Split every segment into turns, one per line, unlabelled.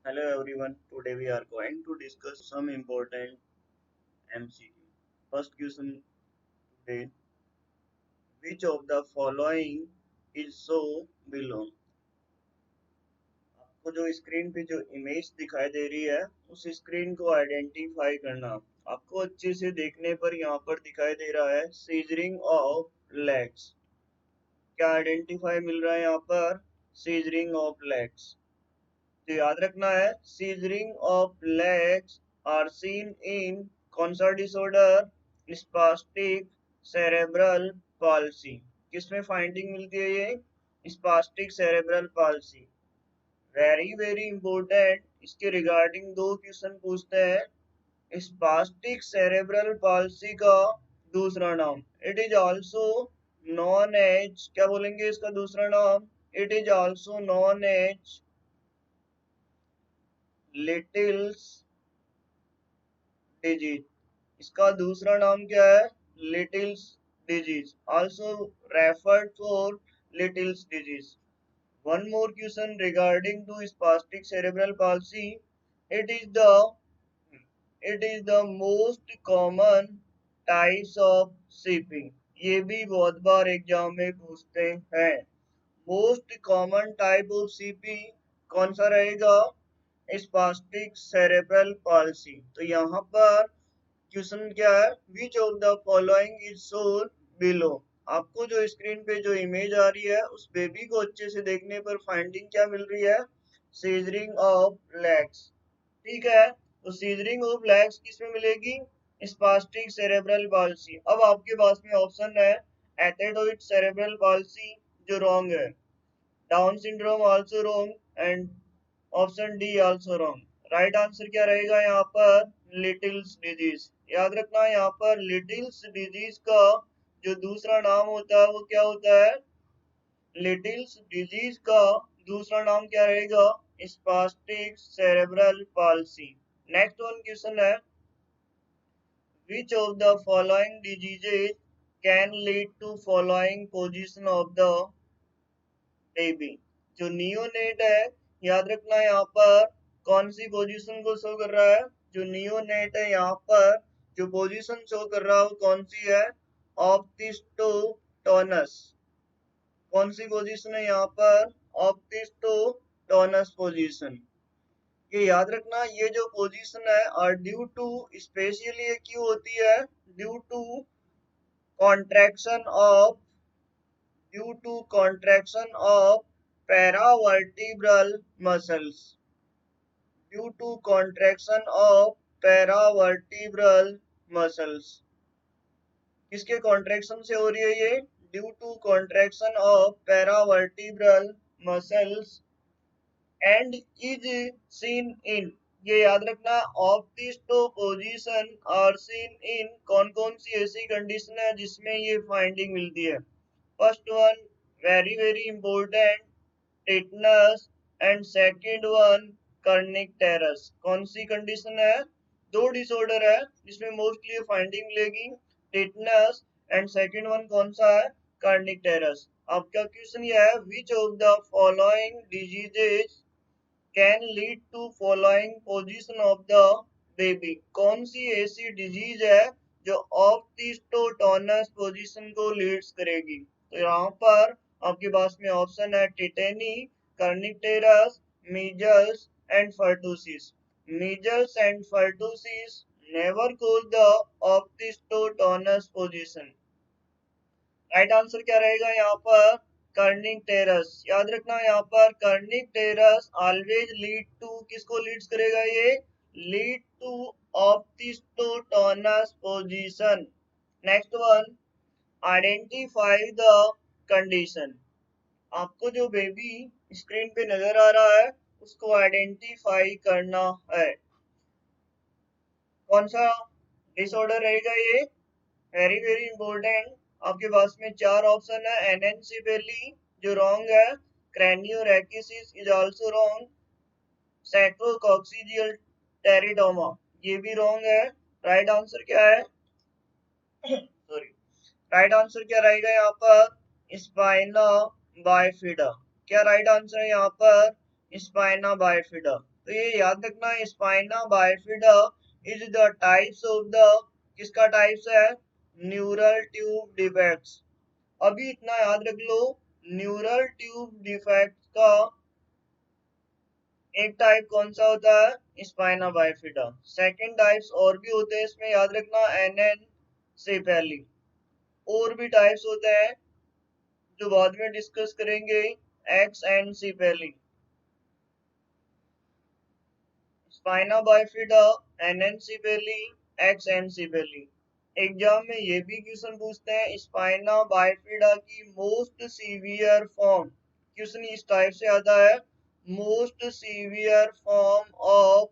Hello everyone, today we are going to discuss some important MCQ. First question today, which of the following is so below? आपको जो screen पे जो image दिखाई दे रही है उस स्क्रीन को आइडेंटिफाई करना। आपको अच्छे से देखने पर यहाँ पर दिखाई दे रहा है सीजरिंग ऑफ लेग्स। क्या आइडेंटिफाई मिल रहा है यहाँ पर? Scissoring of legs. तो याद रखना है scissoring of legs are seen in कौन सा डिसऑर्डर? Spastic cerebral palsy. किसमें फाइंडिंग मिलती है ये? Spastic cerebral palsy. Very very important, इसके रिगार्डिंग दो क्वेश्चन पूछते हैं। स्पास्टिक सेरेब्रल पाल्सी का दूसरा नाम, it is also known as, क्या बोलेंगे इसका दूसरा नाम? It is also known as Little's disease. इसका दूसरा नाम क्या है? Little's disease, also referred for Little's disease. One more question regarding to spastic cerebral palsy. It is the it is the most common types of CP. ये भी बहुत बार exam में पूछते हैं। Most common type of CP कौन सा रहेगा? Spastic cerebral palsy. तो यहाँ पर क्वेश्चन क्या है? Which of the following is shown below. आपको जो स्क्रीन पे जो इमेज आ रही है उस बेबी को अच्छे से देखने पर फाइंडिंग क्या मिल रही है? Scissoring of legs. ठीक है, तो सीजरिंग ऑफ लेग्स किस में मिलेगी? Spastic cerebral palsy. अब आपके पास में ऑप्शन है एथेटोइड सेरेब्रल पाल्सी जो रॉन्ग है, down syndrome also wrong and option D also wrong. Right answer क्या रहेगा यहाँ पर? Littles disease. याद रखना यहाँ पर लिटिल्स डिजीज का जो दूसरा नाम होता है वो क्या होता है? लिटिल्स डिजीज का दूसरा नाम क्या रहेगा? Spastic cerebral palsy. Next one question है, which of the following diseases can lead to following position of the baby? जो नियोनेट है, याद रखना यहाँ पर कौन सी पोजीशन को शो कर रहा है? जो नियोनेट है यहाँ पर जो पोजीशन शो कर रहा है वो कौन सी है? ऑप्टिस्टोटोनस। कौन सी पोजीशन है यहाँ पर? ऑप्टिस्टोटोनस पोजीशन। ये याद रखना, ये जो पोजीशन है और ड्यू टू स्पेशली ये क्यों होती है? Due to contraction of paravertebral muscles, due to contraction of paravertebral muscles। किसके कॉन्ट्रैक्शन से हो रही है ये? Due to contraction of paravertebral muscles and is seen in, ये याद रखना, ऑप्टिस्टो पोजीशन और सीन इन कौन कौन सी ऐसी कंडीशन है जिसमें ये फाइंडिंग मिलती है? First one very very important, tetanus and second one kernicterus. कौन सी कंडीशन है? दो डिसऑर्डर है जिसमें मोस्टली फाइंडिंग मिलेगी, टिटनस एंड सेकंड वन कौन सा है? Kernicterus. आपका क्वेश्चन ये है, which of the following diseases can lead to following position of the baby? कौन सी ऐसी डिजीज है जो ऑप्टिस्टोटोनस पोजीशन को लीड्स करेगी? तो यहाँ पर आपके पास में ऑप्शन है tetany, kernicterus, measles and pertussis. Measles and pertussis never cause the opisthotonus position. Right answer क्या रहेगा यहाँ पर? Kernicterus. याद रखना यहाँ पर kernicterus always lead to, किसको लीड्स करेगा ये? Lead to opisthotonus position. Next one, identify the condition. आपको जो बेबी स्क्रीन पे नजर आ रहा है उसको आइडेंटिफाई करना है। कौन सा डिसऑर्डर रहेगा ये? वेरी वेरी इंपॉर्टेंट, आपके पास में चार ऑप्शन है। एनेंसिफेली जो रॉन्ग है, क्रैनियोरैकिसिस इज आल्सो रॉन्ग, सैक्रोकॉक्सिजियल टेरिडोमा ये भी रॉन्ग है। राइट आंसर क्या है? सॉरी, राइट आंसर क्या रहेगा यहाँ पर? Spina bifida. क्या राइट आंसर है यहाँ पर? Spina bifida. तो ये याद रखना, spina bifida is the types of the, किसका टाइप्स है, न्यूरल ट्यूब डिफेक्ट्स। अभी इतना याद रख लो, न्यूरल ट्यूब डिफेक्ट का एक टाइप कौन सा होता है, स्पाइना बाइफिडा। सेकंड टाइप्स और भी होते हैं इसमें, याद रखना, एनेनसेफेली। और भी टाइप्स होते हैं जो बाद में डिस्कस करेंगे, एक्सेनसेफेली, स्पाइना बाइफिडा, एनेनसेफेली, एक्सेनसेफेली। एग्जाम में ये भी क्वेश्चन पूछते हैं, स्पाइना बाइफिडा की मोस्ट सीवियर फॉर्म, क्वेश्चन इस टाइप से आता है, most severe form of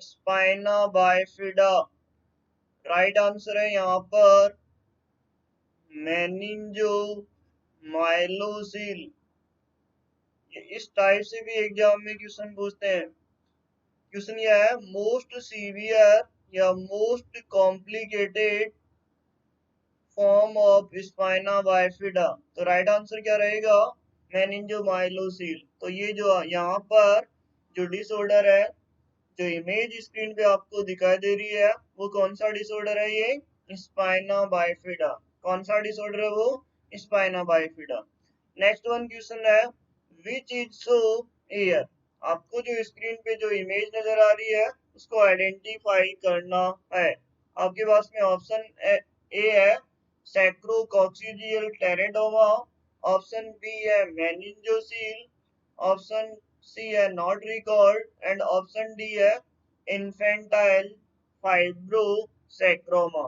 spina bifida. Right answer है यहाँ पर मेनिंजो माइलोसिल। इस टाइप से भी एग्जाम में क्वेश्चन पूछते हैं। क्वेश्चन यह है, मोस्ट सीवियर या most complicated form of spina bifida. तो राइट आंसर क्या रहेगा, मेनिंजोमाइलोसिल। तो ये जो यहाँ पर जो डिसऑर्डर है, जो इमेज स्क्रीन पे आपको दिखाई दे रही है, वो कौन सा डिसऑर्डर है, ये स्पाइना बाइफिडा। कौन सा डिसऑर्डर है वो, spina bifida. Next one question है, विच इज सो एयर। आपको जो स्क्रीन पे जो इमेज नजर आ रही है उसको आइडेंटिफाई करना है। आपके पास में ऑप्शन ए है सैक्रोकॉक्सिजियल टेरेडोमा, ऑप्शन बी है मेनिंजोसील, ऑप्शन सी है not record and option D है इन्फेंटाइल फाइब्रोसैक्रोमा।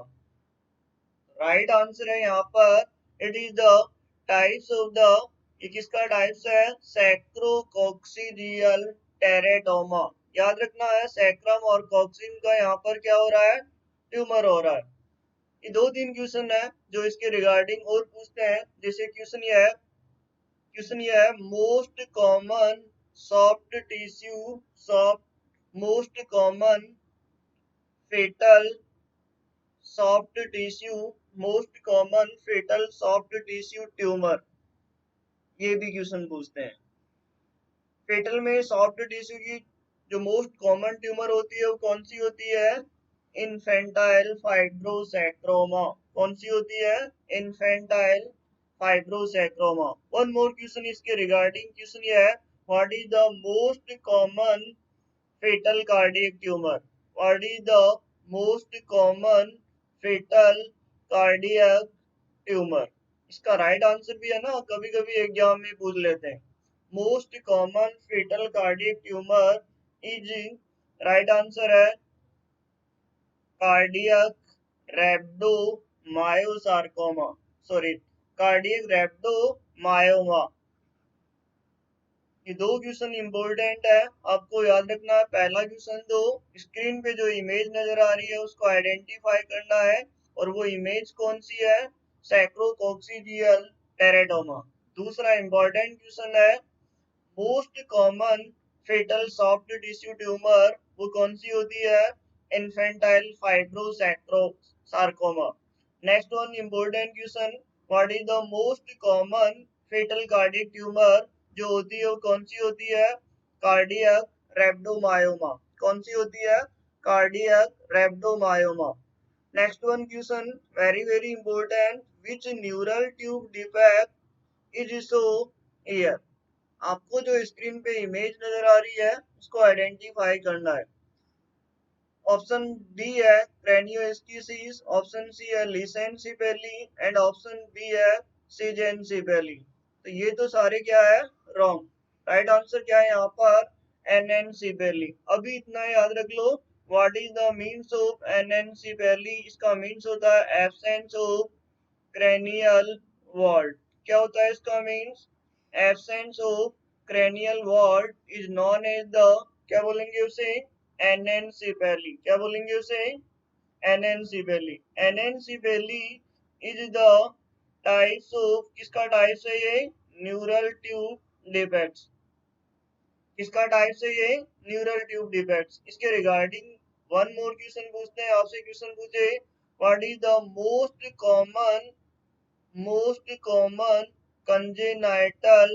राइट आंसर है यहाँ पर, it is the types of the, ये किसका टाइप्स है, सैक्रोकॉक्सिजियल टेरेडोमा। याद रखना है सैक्रम और कॉक्सिन का यहाँ पर क्या हो रहा है, ट्यूमर हो रहा है। ये दो तीन क्वेश्चन है जो इसके रिगार्डिंग और पूछते हैं। जैसे क्वेश्चन ये है, most common soft tissue, soft most common fetal soft tissue, most common fetal soft tissue tumour. ये भी क्वेश्चन पूछते हैं। फेटल में सॉफ्ट टिश्यू की जो मोस्ट कॉमन ट्यूमर होती है वो कौन सी होती है, इन्फेंटाइल फाइब्रोसैक्रोमा। कौन सी होती है, infantile fibrosarcoma. One more question इसके रिगार्डिंग, क्वेश्चन ये है, what is the most common fetal cardiac tumour. What is the most common fetal cardiac tumour. इसका राइट आंसर भी है ना, कभी कभी एग्जाम में पूछ लेते हैं। Most common fetal cardiac tumour is, right answer है cardiac rhabdomyosarcoma, sorry cardiac rhabdomyoma. ये दो क्वेश्चन इंपॉर्टेंट है, आपको याद रखना है। पहला क्वेश्चन, तो स्क्रीन पे जो इमेज नजर आ रही है उसको आइडेंटिफाई करना है, और वो इमेज कौन सी है, सैक्रोकॉक्सिजियल टेरेडोमा। दूसरा इंपॉर्टेंट क्वेश्चन है, most common fetal soft tissue tumor वो कौन सी होती है, infantile fibrosarcoma. Next one important question, what is the most common fetal cardiac tumor जो होती है वो कौन सी होती है, कार्डियक रैप्डोमायोमा। कौन सी होती है, cardiac rhabdomyoma. Next one question, very very important, which neural tube defect is so here. आपको जो स्क्रीन पे इमेज नजर आ रही है उसको आइडेंटिफाई करना है। ऑप्शन डी है क्रेनियोस्टिसिस, ऑप्शन सी है लिसेनसिपेली एंड ऑप्शन बी है सिजेनसिपेली। तो ये तो सारे क्या है, रॉन्ग। राइट आंसर क्या है यहाँ पर, एनएनसिपेली। अभी इतना याद रख लो, what is the means of anencephaly. इसका मीन्स होता है एब्सेंस ऑफ cranial word। क्या होता है इसका means, absence of cranial word is known as the, क्या बोलेंगे उसे, anencephaly। क्या बोलेंगे उसे, anencephaly। anencephaly is the types of, किसका टाइप्स है ये, न्यूरल ट्यूब डिफेक्ट्स। किसका टाइप्स है ये, न्यूरल ट्यूब डिफेक्ट्स। इसके रिगार्डिंग वन मोर क्वेश्चन पूछते हैं आपसे। क्वेश्चन पूछे, what is the most common congenital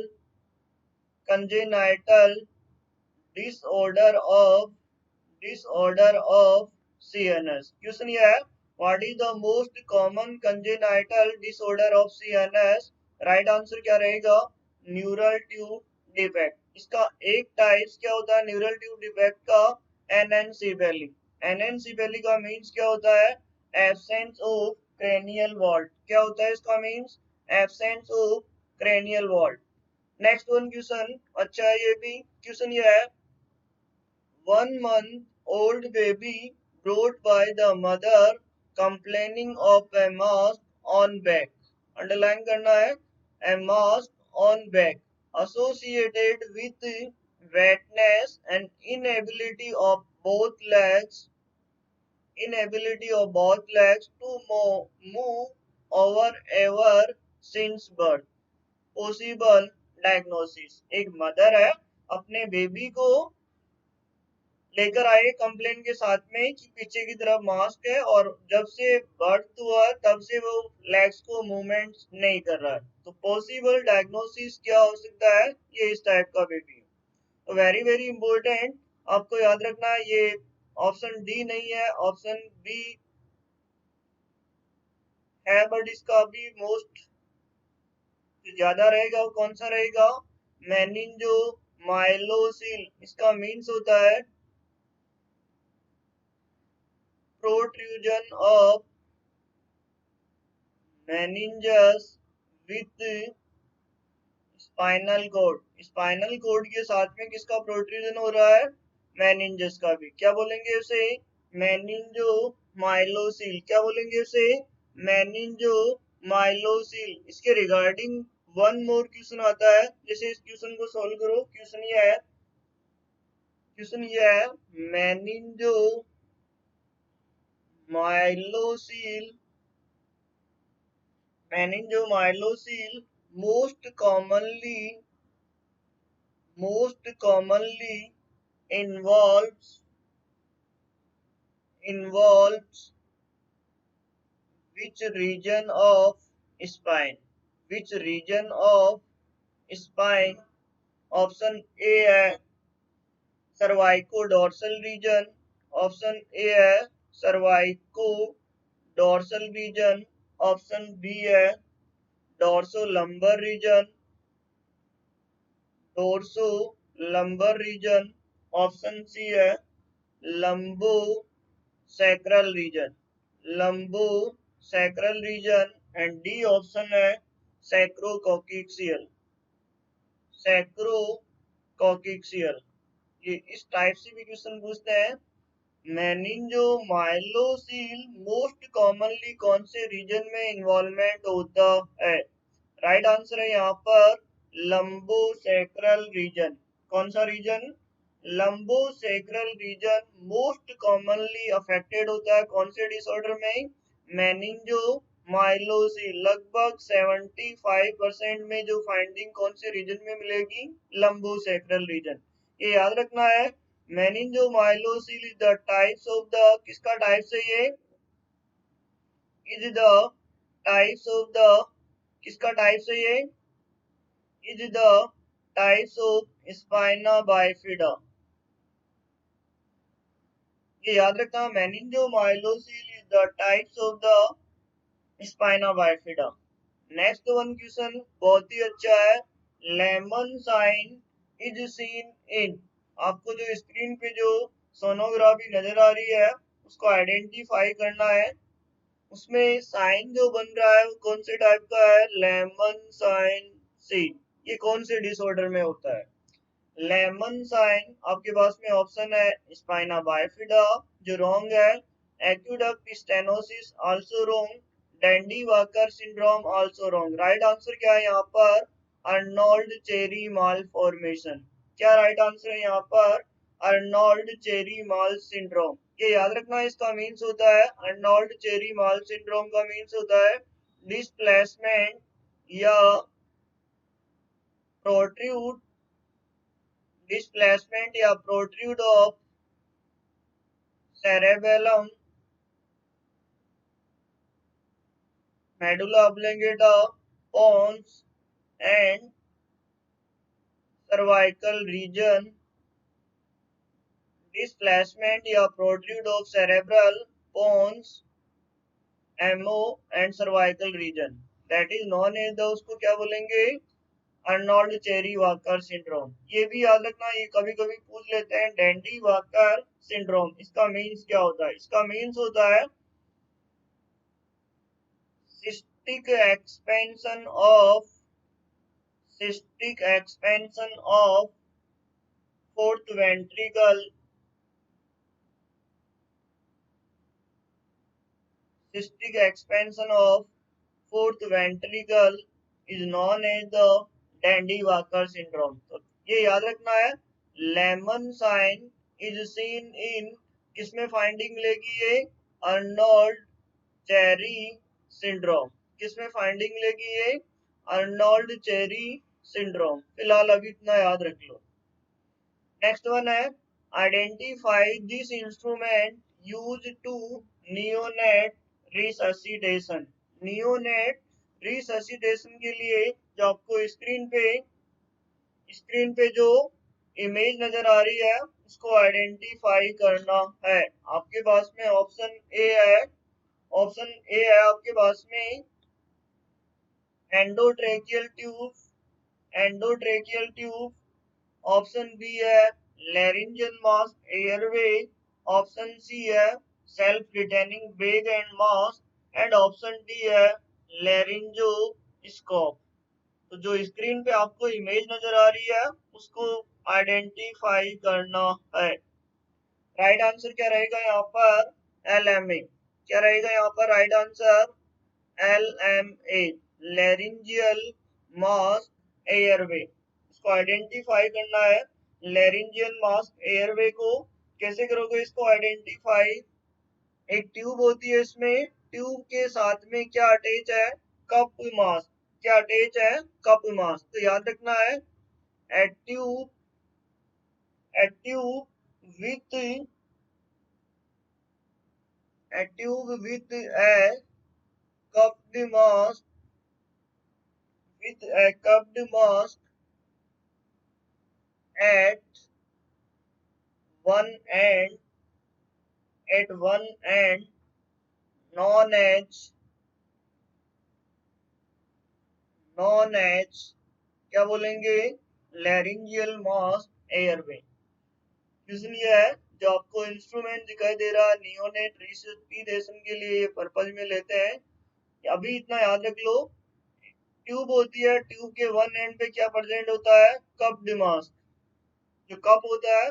congenital disorder of disorder of CNS. Question ये है, what is the most common congenital disorder of CNS? Right answer क्या रहेगा? Neural tube defect. इसका एक टाइप्स क्या होता है न्यूरल ट्यूब डिफेक्ट का? एनेनसीफेली। एनेनसीफेली का मीन्स क्या होता है? Absence of cranial vault. क्या होता है इसका means? Absence of cranial vault. Next one question अच्छा है ये भी। क्वेश्चन ये है, 1 month old baby brought by the mother complaining of a mass on back. Underline करना है, a mass on back associated with wetness and inability of both legs to move over ever since birth. Possible diagnosis. एक mother है अपने baby को लेकर आए complain के साथ में कि पीछे की तरफ मास्क है और जब से बर्थ हुआ तब से वो लेग्स को मूवमेंट नहीं कर रहा है। तो पॉसिबल डायग्नोसिस क्या हो सकता है? ये इस टाइप का बेबी है। तो वेरी वेरी इंपॉर्टेंट, आपको याद रखना है ये ऑप्शन डी नहीं है, ऑप्शन बी है, बट इसका भी मोस्ट ज्यादा रहेगा। वो कौन सा रहेगा? मेनिंजो माइलोसिल। इसका मीन्स होता है protrusion of meninges with spinal cord. Spinal cord के साथ में किसका प्रोट्रूजन हो रहा है? मेनिंजस का भी। क्या बोलेंगे उसे? मेनिंजो माइलोसिल। क्या बोलेंगे उसे? मेनिंजो माइलोसिल। इसके रिगार्डिंग वन मोर क्वेश्चन आता है, जैसे इस क्वेश्चन को सॉल्व करो। क्वेश्चन ये है मेनिंजो माइलोसिल meningomylosis most commonly involves which region of spine? Which region of spine? Option A है सर्वाइकोडोर्सल रीजन। ऑप्शन ए है cervico dorsal region. Option B है dorso lumbar region. Dorso lumbar region. Option C है lumbo sacral region. Lumbo sacral region. And D option है sacrococcygeal. सैक्रोकोक्सियल। ये इस type से भी question पूछते हैं। मेनिंजोमाइलोसिल मोस्ट कॉमनली कौन से रीजन में इन्वॉल्वमेंट होता है? राइट आंसर है यहाँ पर लंबोसेक्रल रीजन। कौन सा region? Lumbosacral region most commonly affected होता है कौन से डिसऑर्डर में? मेनिंजोमाइलोसिस। लगभग 75% में जो फाइंडिंग कौन से रीजन में मिलेगी? Lumbosacral region. ये याद रखना है। Meningomyelocele is the types of the, किसका टाइप्स है ये? Is the types of the, किसका टाइप्स है ये? Is the types of spina bifida. ये याद रखना, meningomyelocele is the types of the spina bifida. Next one question बहुत ही अच्छा है। Lemon sign is seen in, आपको जो स्क्रीन पे जो सोनोग्राफी नजर आ रही है उसको आइडेंटिफाई करना है। उसमें साइन जो बन रहा है वो कौन से टाइप का है? लेमन साइन सी। ये कौन से डिसऑर्डर में होता है? लेमन साइन आपके पास में ऑप्शन है स्पाइना बाइफिडा जो रॉन्ग है, aqueduct stenosis also wrong, Dandy Walker syndrome also wrong. Right answer क्या है यहाँ पर? Arnold Chiari malformation. क्या राइट आंसर है यहाँ पर? Arnold Chiari mal syndrome. ये याद रखना, इसका मीन्स होता है अर्नोल्ड चेरी माल सिंड्रोम का मीन्स होता है डिस्प्लेसमेंट या प्रोट्रूड, डिस्प्लेसमेंट या protrude of cerebellum, medulla oblongata, pons and cervical region displacement या protrude of cerebral bones MO and cervical region, that is known as the, उसको क्या बोलेंगे, Arnold cherry walker syndrome. ये भी याद रखना, ये कभी कभी पूछ लेते हैं, डैंडी वाकर सिंड्रोम, इसका मीन्स क्या होता है? इसका मीन्स होता है cystic expansion of cystic expansion of fourth ventricle cystic expansion of fourth ventricle is known as the Dandy-Walker syndrome। तो ये याद रखना है, lemon sign is seen in, किसमें फाइंडिंग मिलेगी ये? Arnold Chiari syndrome. किसमें फाइंडिंग मिलेगी ये? Arnold Chiari syndrome. फिलहाल अभी इतना याद रख लो। नेक्स्ट वन है, identify this instrument use to neonate resuscitation. Neonate resuscitation के लिए जो आपको स्क्रीन पे जो इमेज नजर आ रही है उसको आइडेंटिफाई करना है। आपके पास में ऑप्शन ए है, ऑप्शन ए है आपके पास में एंडोट्रेकियल ट्यूब, ऑप्शन बी है laryngeal mask airway, option C है self retaining bag and mask and option D है लैरिंजोस्कोप। तो जो स्क्रीन पे आपको इमेज नजर आ रही है उसको आइडेंटिफाई करना है। राइट आंसर क्या रहेगा यहाँ पर? LMA। क्या रहेगा यहाँ पर right answer? LMA, laryngeal mask airway. इसको आइडेंटिफाई करना है। लैरिंजियल मास्क एयरवे को कैसे करोगे इसको आइडेंटिफाई? एक ट्यूब होती है, इसमें ट्यूब के साथ में क्या अटैच है? Cup mask. क्या अटैच है? Cup mask. तो याद रखना है, a tube with a cupped mask at one end known as क्या बोलेंगे? Laryngeal mask airway. इसलिए है जो आपको इंस्ट्रूमेंट दिखाई दे रहा है नियोनेट रिससिटेशन के लिए पर्पज में लेते हैं। अभी इतना याद रख लो, ट्यूब होती है, ट्यूब के वन एंड पे क्या प्रेजेंट होता है? कप्ड मास्क। जो कप होता है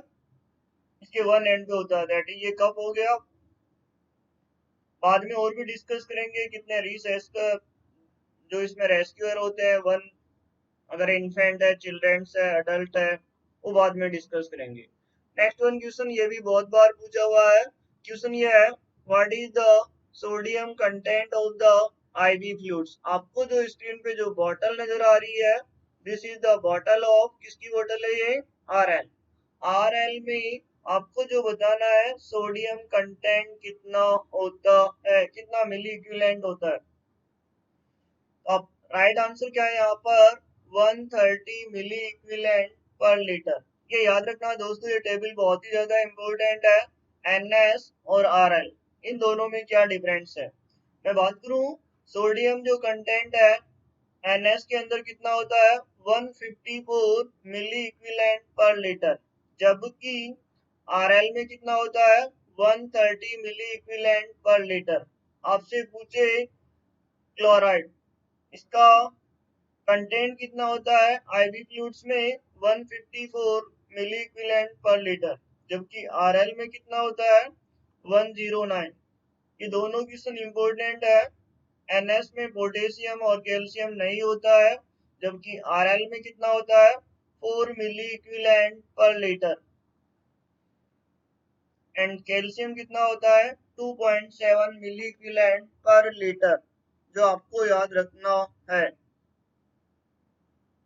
इसके वन एंड पे होता है, दैट इज ये कप हो गया। बाद में और भी डिस्कस करेंगे कितने रिसर्च जो इसमें रेस्क्यूअर होते हैं, वन अगर इन्फेंट है, चिल्ड्रंस है, अडल्ट है, वो बाद में डिस्कस करेंगे। नेक्स्ट वन क्वेश्चन, ये भी बहुत बार पूछा हुआ है। क्वेश्चन ये है, what is the sodium content of the IV fluids. आपको जो स्क्रीन पे जो बॉटल नजर आ रही है, this is the bottle of, किसकी बॉटल है ये? RL में आपको जो बताना है सोडियम कंटेंट कितना होता है, कितना मिली इक्विवेलेंट होता है। अब राइट आंसर क्या है यहाँ पर? 130 मिली इक्विवेलेंट पर लीटर। ये याद रखना दोस्तों, ये टेबल बहुत ही ज्यादा इंपॉर्टेंट है। NS और RL, इन दोनों में क्या डिफरेंस है? मैं बात करूं, सोडियम जो कंटेंट है NS के अंदर कितना होता है? 154 मिली इक्विवेलेंट पर लीटर, जबकि RL में कितना होता है? 130 मिली इक्विवेलेंट पर लीटर। आपसे पूछे क्लोराइड, इसका कंटेंट कितना होता है IV फ्लूइड्स में? 154 मिली इक्विवेलेंट पर लीटर, जबकि RL में कितना होता है? 109। ये दोनों क्वेश्चन इंपॉर्टेंट है। NS में पोटेशियम और कैल्शियम नहीं होता है, जबकि RL में कितना होता है? 4 milli equivalent per litre. And calcium कितना होता है? 2.7 मिली इक्विवेलेंट पर लीटर, जो आपको याद रखना है।